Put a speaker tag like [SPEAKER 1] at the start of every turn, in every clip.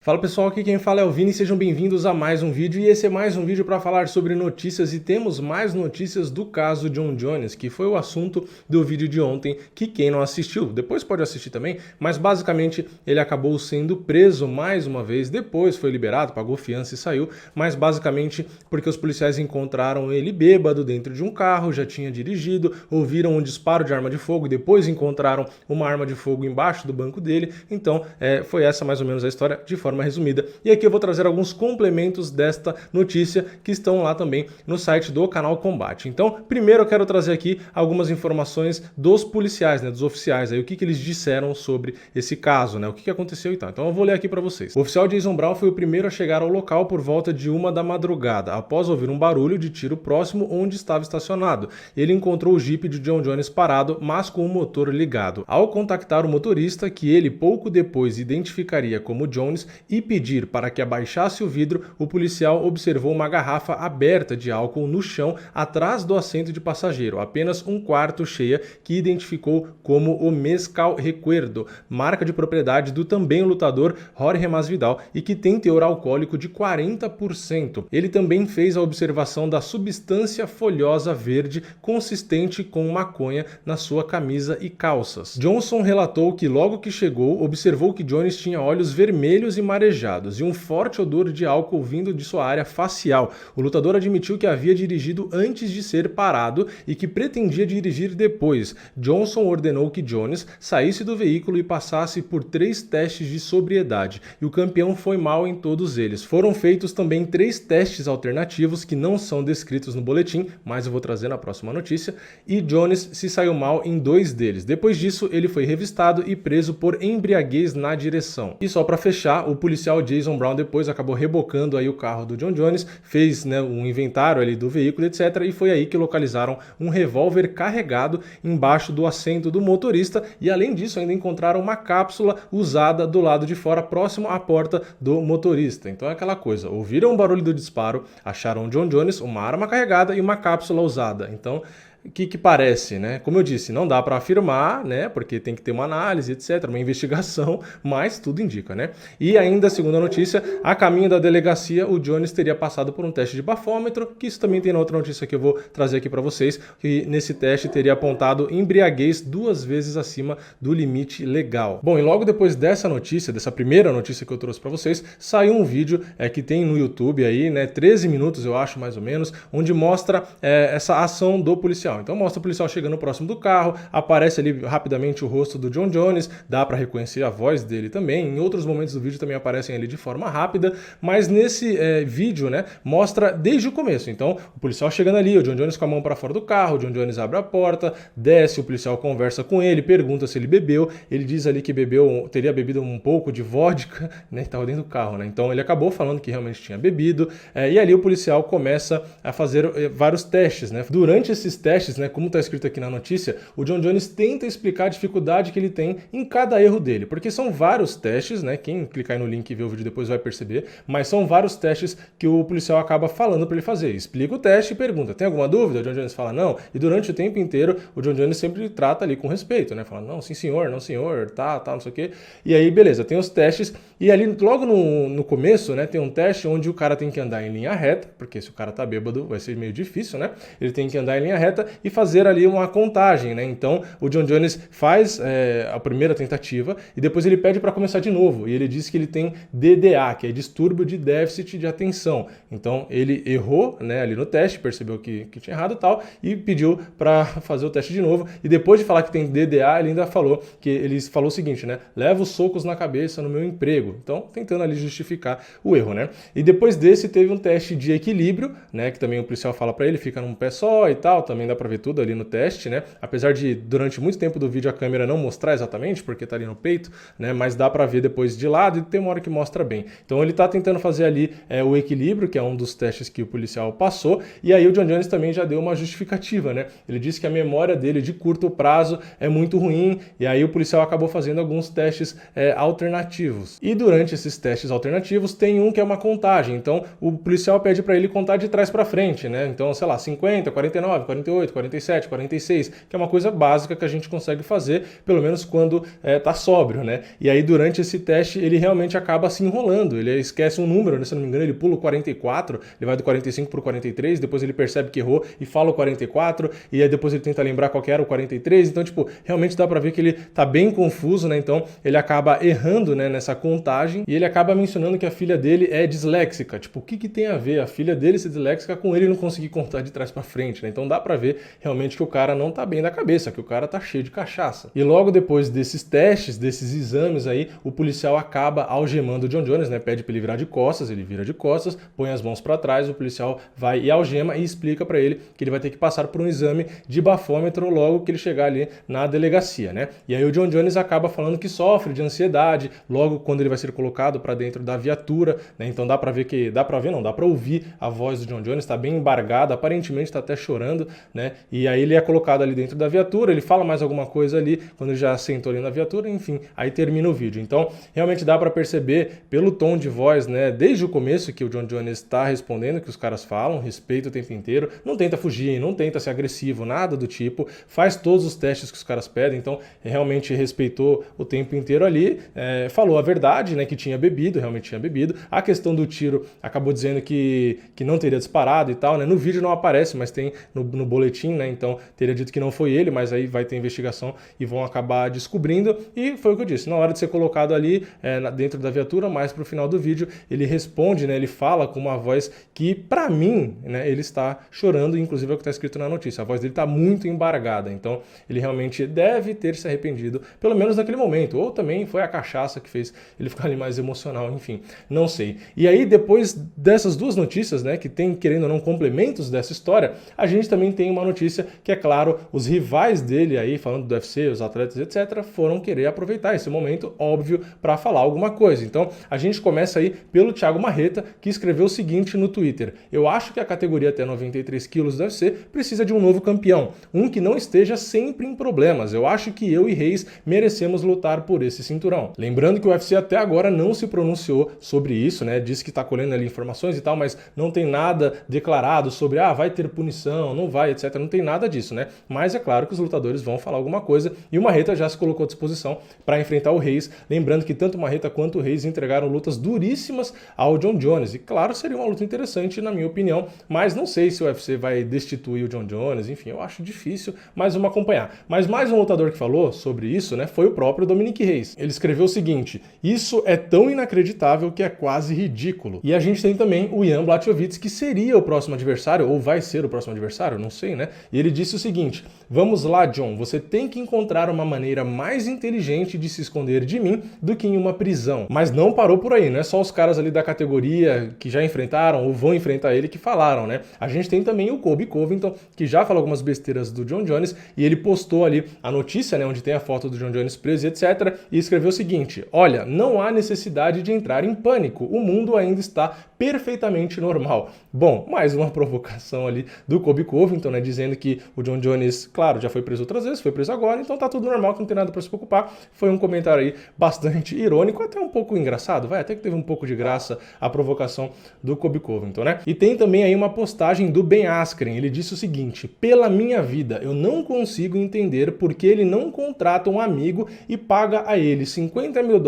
[SPEAKER 1] Fala pessoal, aqui quem fala é o Vini, sejam bem-vindos a mais um vídeo, e esse é mais um vídeo para falar sobre notícias, e temos mais notícias do caso Jon Jones, que foi o assunto do vídeo de ontem, que quem não assistiu, depois pode assistir também, mas basicamente ele acabou sendo preso mais uma vez, depois foi liberado, pagou fiança e saiu, mas basicamente porque os policiais encontraram ele bêbado dentro de um carro, já tinha dirigido, ouviram um disparo de arma de fogo e depois encontraram uma arma de fogo embaixo do banco dele, então foi essa mais ou menos a história de forma resumida. E aqui eu vou trazer alguns complementos desta notícia que estão lá também no site do canal Combate. Então, primeiro eu quero trazer aqui algumas informações dos policiais, dos oficiais, aí, o que eles disseram sobre esse caso, o que aconteceu e tal. Então eu vou ler aqui para vocês. O oficial Jason Brown foi o primeiro a chegar ao local por volta de 1 da madrugada, após ouvir um barulho de tiro próximo onde estava estacionado. Ele encontrou o Jeep de Jon Jones parado, mas com o motor ligado. Ao contactar o motorista, que ele pouco depois identificaria como Jones, e pedir para que abaixasse o vidro, o policial observou uma garrafa aberta de álcool no chão atrás do assento de passageiro, apenas um quarto cheia, que identificou como o Mezcal Recuerdo, marca de propriedade do também lutador Jorge Masvidal e que tem teor alcoólico de 40%. Ele também fez a observação da substância folhosa verde consistente com maconha na sua camisa e calças. Johnson relatou que logo que chegou, observou que Jones tinha olhos vermelhos e marejados e um forte odor de álcool vindo de sua área facial. O lutador admitiu que havia dirigido antes de ser parado e que pretendia dirigir depois. Johnson ordenou que Jones saísse do veículo e passasse por 3 testes de sobriedade, e o campeão foi mal em todos eles. Foram feitos também 3 testes alternativos que não são descritos no boletim, mas eu vou trazer na próxima notícia, e Jones se saiu mal em 2 deles. Depois disso, ele foi revistado e preso por embriaguez na direção. E só para fechar, o policial Jason Brown depois acabou rebocando aí o carro do Jon Jones, fez um inventário ali do veículo, etc. E foi aí que localizaram um revólver carregado embaixo do assento do motorista, e além disso ainda encontraram uma cápsula usada do lado de fora, próximo à porta do motorista. Então é aquela coisa, ouviram o barulho do disparo, acharam o Jon Jones, uma arma carregada e uma cápsula usada. Então, o que parece, Como eu disse, não dá para afirmar, porque tem que ter uma análise, etc, uma investigação, mas tudo indica, E ainda, segundo a notícia, a caminho da delegacia, o Jones teria passado por um teste de bafômetro, que isso também tem na outra notícia que eu vou trazer aqui para vocês, que nesse teste teria apontado embriaguez 2 vezes acima do limite legal. Bom, e logo depois dessa notícia, dessa primeira notícia que eu trouxe para vocês, saiu um vídeo que tem no YouTube aí, 13 minutos eu acho mais ou menos, onde mostra essa ação do policial. Então mostra o policial chegando próximo do carro, aparece ali rapidamente o rosto do Jon Jones, dá para reconhecer a voz dele também, em outros momentos do vídeo também aparecem ali de forma rápida, mas nesse vídeo, mostra desde o começo. Então o policial chegando ali, o Jon Jones com a mão para fora do carro, o Jon Jones abre a porta, desce, o policial conversa com ele, pergunta se ele bebeu, ele diz ali que teria bebido um pouco de vodka, que estava dentro do carro, Então ele acabou falando que realmente tinha bebido, e ali o policial começa a fazer vários testes, Durante esses testes, como está escrito aqui na notícia, o Jon Jones tenta explicar a dificuldade que ele tem em cada erro dele, porque são vários testes, quem clicar aí no link e ver o vídeo depois vai perceber, mas são vários testes que o policial acaba falando para ele fazer. Explica o teste e pergunta, tem alguma dúvida? O Jon Jones fala não, e durante o tempo inteiro o Jon Jones sempre trata ali com respeito, Fala, não, sim senhor, não senhor, tá, não sei o quê, e aí beleza, tem os testes, e ali logo no começo, tem um teste onde o cara tem que andar em linha reta, porque se o cara tá bêbado vai ser meio difícil, Ele tem que andar em linha reta e fazer ali uma contagem, Então o Jon Jones faz a primeira tentativa e depois ele pede para começar de novo, e ele diz que ele tem DDA, que é distúrbio de déficit de atenção. Então ele errou, ali no teste, percebeu que tinha errado e tal, e pediu para fazer o teste de novo, e depois de falar que tem DDA, ele ainda falou o seguinte, leva os socos na cabeça no meu emprego. Então tentando ali justificar o erro, E depois desse teve um teste de equilíbrio, que também o policial fala para ele, fica num pé só e tal, também dá para ver tudo ali no teste, Apesar de durante muito tempo do vídeo a câmera não mostrar exatamente, porque tá ali no peito, Mas dá para ver depois de lado e tem uma hora que mostra bem. Então ele tá tentando fazer ali o equilíbrio, que é um dos testes que o policial passou, e aí o Jon Jones também já deu uma justificativa, Ele disse que a memória dele de curto prazo é muito ruim, e aí o policial acabou fazendo alguns testes alternativos. E durante esses testes alternativos tem um que é uma contagem, então o policial pede para ele contar de trás para frente, Então, sei lá, 50, 49, 48, 48, 47, 46, que é uma coisa básica que a gente consegue fazer, pelo menos quando tá sóbrio, né? E aí durante esse teste ele realmente acaba se enrolando, ele esquece um número, né? Se não me engano ele pula o 44, ele vai do 45 para o 43, depois ele percebe que errou e fala o 44, e aí depois ele tenta lembrar qual que era o 43, então tipo, realmente dá pra ver que ele tá bem confuso, né? Então ele acaba errando, né, nessa contagem, e ele acaba mencionando que a filha dele é disléxica. Tipo, o que que tem a ver a filha dele ser disléxica com ele não conseguir contar de trás pra frente, né? Então dá pra ver realmente que o cara não tá bem da cabeça, que o cara tá cheio de cachaça. E logo depois desses testes, desses exames aí, o policial acaba algemando o John Jones, né? Pede pra ele virar de costas, ele vira de costas, põe as mãos pra trás, o policial vai e algema e explica pra ele que ele vai ter que passar por um exame de bafômetro logo que ele chegar ali na delegacia, né? E aí o John Jones acaba falando que sofre de ansiedade logo quando ele vai ser colocado para dentro da viatura, né? Então dá para ouvir a voz do John Jones, está bem embargada, aparentemente está até chorando, né? E aí ele é colocado ali dentro da viatura, ele fala mais alguma coisa ali quando ele já sentou ali na viatura, enfim, aí termina o vídeo. Então realmente dá para perceber pelo tom de voz, né? Desde o começo que o John Jones está respondendo que os caras falam, respeita o tempo inteiro, não tenta fugir, não tenta ser agressivo, nada do tipo, faz todos os testes que os caras pedem, então realmente respeitou o tempo inteiro ali, falou a verdade, né, que tinha bebido, realmente tinha bebido. A questão do tiro acabou dizendo que não teria disparado e tal, né, no vídeo não aparece, mas tem no boletim, né, então teria dito que não foi ele, mas aí vai ter investigação e vão acabar descobrindo, e foi o que eu disse, na hora de ser colocado ali dentro da viatura, mais pro final do vídeo, ele responde, né, ele fala com uma voz que, pra mim, né, ele está chorando, inclusive é o que está escrito na notícia, a voz dele está muito embargada, então ele realmente deve ter se arrependido, pelo menos naquele momento, ou também foi a cachaça que fez ele ficar ali mais emocional, enfim, não sei. E aí depois dessas duas notícias, né, que tem, querendo ou não, complementos dessa história, a gente também tem uma notícia que, é claro, os rivais dele aí, falando do UFC, os atletas, etc., foram querer aproveitar esse momento, óbvio, para falar alguma coisa. Então, a gente começa aí pelo Thiago Marreta, que escreveu o seguinte no Twitter: eu acho que a categoria até 93 quilos do UFC precisa de um novo campeão, um que não esteja sempre em problemas. Eu acho que eu e Reis merecemos lutar por esse cinturão. Lembrando que o UFC até agora não se pronunciou sobre isso, né? Disse que está colhendo ali informações e tal, mas não tem nada declarado sobre, vai ter punição, não vai, etc. Não tem nada disso, né? Mas é claro que os lutadores vão falar alguma coisa, e o Marreta já se colocou à disposição para enfrentar o Reis. Lembrando que tanto o Marreta quanto o Reis entregaram lutas duríssimas ao John Jones, e claro, seria uma luta interessante na minha opinião, mas não sei se o UFC vai destituir o John Jones, enfim, eu acho difícil, mas vamos acompanhar. Mas mais um lutador que falou sobre isso, né, foi o próprio Dominic Reis. Ele escreveu o seguinte: isso é tão inacreditável que é quase ridículo. E a gente tem também o Jan Blachowicz, que seria o próximo adversário, ou vai ser o próximo adversário, não sei, né? E ele disse o seguinte: vamos lá, John, você tem que encontrar uma maneira mais inteligente de se esconder de mim do que em uma prisão. Mas não parou por aí, não é só os caras ali da categoria que já enfrentaram ou vão enfrentar ele que falaram, né? A gente tem também o Colby Covington, que já falou algumas besteiras do John Jones, e ele postou ali a notícia, né, onde tem a foto do John Jones preso e etc, e escreveu o seguinte: olha, não há necessidade de entrar em pânico, o mundo ainda está perfeitamente normal. Bom, mais uma provocação ali do Colby Covington, né, dizendo que o John Jones, claro, já foi preso outras vezes, foi preso agora, então tá tudo normal, que não tem nada para se preocupar. Foi um comentário aí bastante irônico, até um pouco engraçado, até que teve um pouco de graça a provocação do Colby Covington, né? E tem também aí uma postagem do Ben Askren, ele disse o seguinte: pela minha vida, eu não consigo entender por que ele não contrata um amigo e paga a ele $50 mil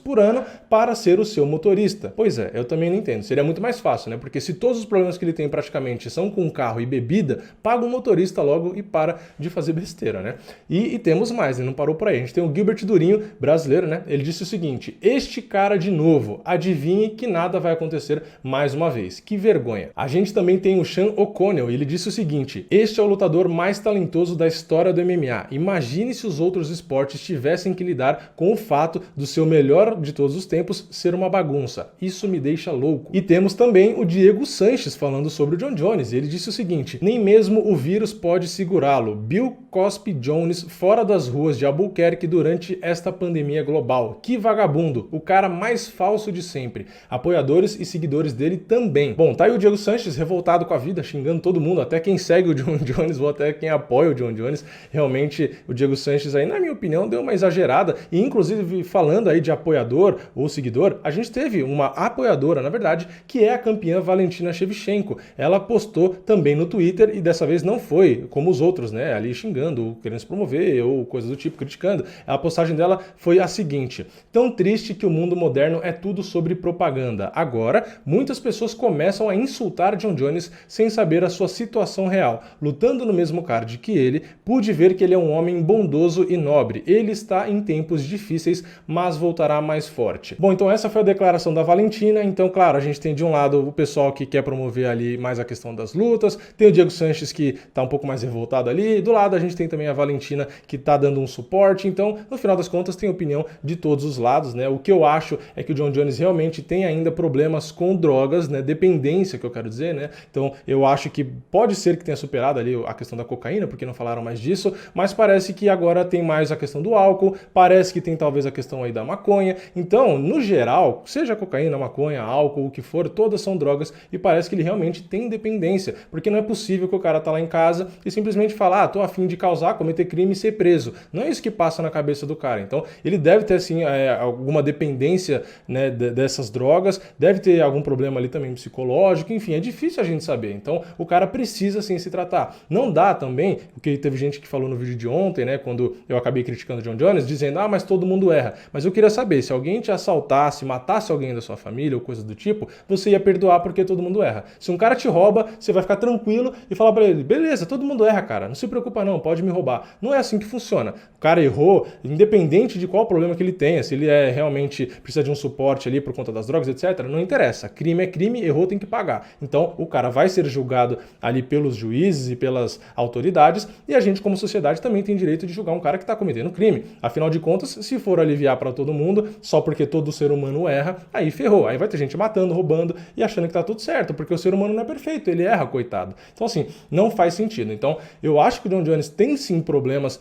[SPEAKER 1] por ano para ser o seu motorista. Pois é, eu também não entendo, seria muito mais fácil, né? Porque se todos os problemas que ele tem praticamente são com carro e bebida, paga um motorista logo e para de fazer besteira, né? E temos mais, né? Não parou por aí. A gente tem o Gilbert Durinho, brasileiro, né? Ele disse o seguinte: este cara de novo, adivinhe que nada vai acontecer mais uma vez. Que vergonha. A gente também tem o Sean O'Connell, ele disse o seguinte: este é o lutador mais talentoso da história do MMA. Imagine se os outros esportes tivessem que lidar com o fato do seu melhor de todos os tempos ser uma bagunça. Isso me deixa louco. E temos também o Diego Sanches falando sobre o John Jones. Ele disse o seguinte: nem mesmo o vírus pode segurá-lo. Bill Cosby Jones fora das ruas de Albuquerque durante esta pandemia global. Que vagabundo, o cara mais falso de sempre. Apoiadores e seguidores dele também. Bom, tá aí o Diego Sanches revoltado com a vida, xingando todo mundo, até quem segue o John Jones ou até quem apoia o John Jones. Realmente o Diego Sanches aí, na minha opinião, deu uma exagerada, e inclusive falando aí de apoiador ou seguidor, a gente teve uma apoiadora, na verdade, que é a campeã Valentina Shevchenko. Ela postou também no Twitter, e dessa vez não foi como os outros, né, ali xingando, ou querendo se promover, ou coisas do tipo, criticando. A postagem dela foi a seguinte: tão triste que o mundo moderno é tudo sobre propaganda. Agora, muitas pessoas começam a insultar Jon Jones sem saber a sua situação real. Lutando no mesmo card que ele, pude ver que ele é um homem bondoso e nobre. Ele está em tempos difíceis, mas voltará mais forte. Bom, então essa foi a declaração da Valentina. Então, claro, a gente tem de um lado o pessoal que quer promover ali mais a questão das lutas, tem o Diego Sanches que tá um pouco mais revoltado ali, do lado a gente tem também a Valentina que tá dando um suporte. Então, no final das contas, tem opinião de todos os lados, né? O que eu acho é que o Jon Jones realmente tem ainda problemas com drogas, né? Dependência, que eu quero dizer, né? Então, eu acho que pode ser que tenha superado ali a questão da cocaína, porque não falaram mais disso, mas parece que agora tem mais a questão do álcool, parece que tem talvez a questão aí da maconha. Então, no geral, seja cocaína, maconha, álcool, o que for, todas são drogas e parece que ele realmente tem dependência, porque não é possível que o cara tá lá em casa e simplesmente falar, tô a fim de causar, cometer crime e ser preso. Não é isso que passa na cabeça do cara. Então, ele deve ter, assim, alguma dependência, né, dessas drogas, deve ter algum problema ali também psicológico, enfim, é difícil a gente saber. Então, o cara precisa, sim, se tratar. Não dá também, porque teve gente que falou no vídeo de ontem, né, quando eu acabei criticando o Jon Jones, dizendo, mas todo mundo erra. Mas eu queria saber, se alguém te assaltasse, matasse alguém da sua família ou coisa do tipo, você ia perdoar porque todo mundo erra. Se um cara te rouba, você vai ficar tranquilo e falar pra ele, beleza, todo mundo erra, cara, não se preocupa não, pode me roubar. Não é assim que funciona. O cara errou, independente de qual problema que ele tenha, se ele realmente precisa de um suporte ali por conta das drogas, etc., não interessa. Crime é crime, errou, tem que pagar. Então, o cara vai ser julgado ali pelos juízes e pelas autoridades, e a gente, como sociedade, também tem direito de julgar um cara que está cometendo crime. Afinal de contas, se for aliviar para todo mundo, só porque todo ser humano erra, aí ferrou. Aí vai ter gente matando, roubando e achando que tá tudo certo, porque o ser humano não é perfeito, ele erra, coitado. Então, assim, não faz sentido. Então, eu acho que o Jon Jones tem sim problemas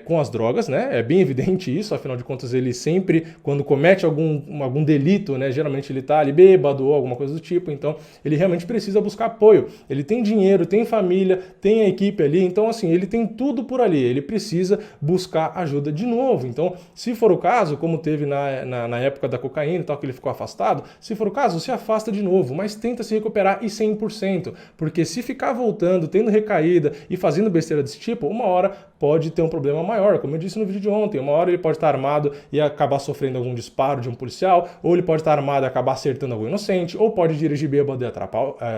[SPEAKER 1] com as drogas, né? É bem evidente isso, afinal de contas, ele sempre, quando comete algum delito, né? Geralmente ele tá ali bêbado ou alguma coisa do tipo, então ele realmente precisa buscar apoio. Ele tem dinheiro, tem família, tem a equipe ali, então assim, ele tem tudo por ali, ele precisa buscar ajuda de novo. Então, se for o caso, como teve na época da cocaína e tal, que ele ficou afastado, se for o caso, se afasta de novo, mas tenta se recuperar e 100%, porque se ficar voltando, tendo recaída e fazendo besteira desse tipo, uma hora pode ter um problema maior, como eu disse no vídeo de ontem, uma hora ele pode estar armado e acabar sofrendo algum disparo de um policial, ou ele pode estar armado e acabar acertando algum inocente, ou pode dirigir bêbado e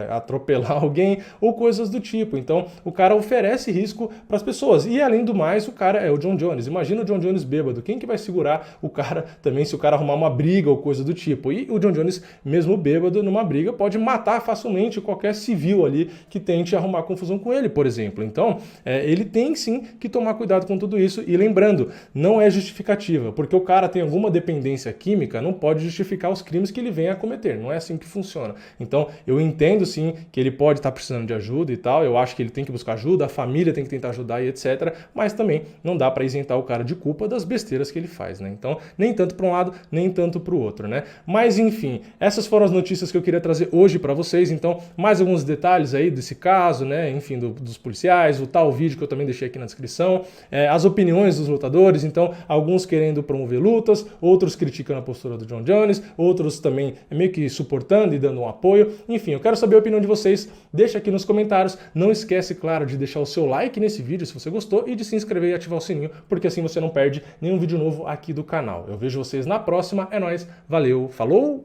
[SPEAKER 1] atropelar alguém, ou coisas do tipo. Então, o cara oferece risco para as pessoas. E, além do mais, o cara é o Jon Jones. Imagina o Jon Jones bêbado. Quem que vai segurar o cara também se o cara arrumar uma briga ou coisa do tipo? E o Jon Jones, mesmo bêbado, numa briga, pode matar facilmente qualquer civil ali que tente arrumar confusão com ele, por exemplo. Então, ele tem sim que tomar cuidado com tudo isso. E lembrando, não é justificativa, porque o cara tem alguma dependência química, não pode justificar os crimes que ele vem a cometer. Não é assim que funciona. Então, eu entendo sim que ele pode estar precisando de ajuda e tal, eu acho que ele tem que buscar ajuda, a família tem que tentar ajudar e etc, mas também não dá para isentar o cara de culpa das besteiras que ele faz, né? Então, nem tanto para um lado, nem tanto para o outro, né? Mas enfim, essas foram as notícias que eu queria trazer hoje para vocês. Então, mais alguns detalhes aí desse caso, né? Enfim, dos policiais, o tal vídeo que eu também deixei aqui na descrição, as opiniões dos lutadores. Então, alguns querendo promover lutas, outros criticando a postura do Jon Jones, outros também meio que suportando e dando um apoio. Enfim, eu quero saber a opinião de vocês. Deixa aqui nos comentários. Não esquece, claro, de deixar o seu like nesse vídeo se você gostou e de se inscrever e ativar o sininho, porque assim você não perde nenhum vídeo novo aqui do canal. Eu vejo vocês na próxima. É nóis. Valeu. Falou!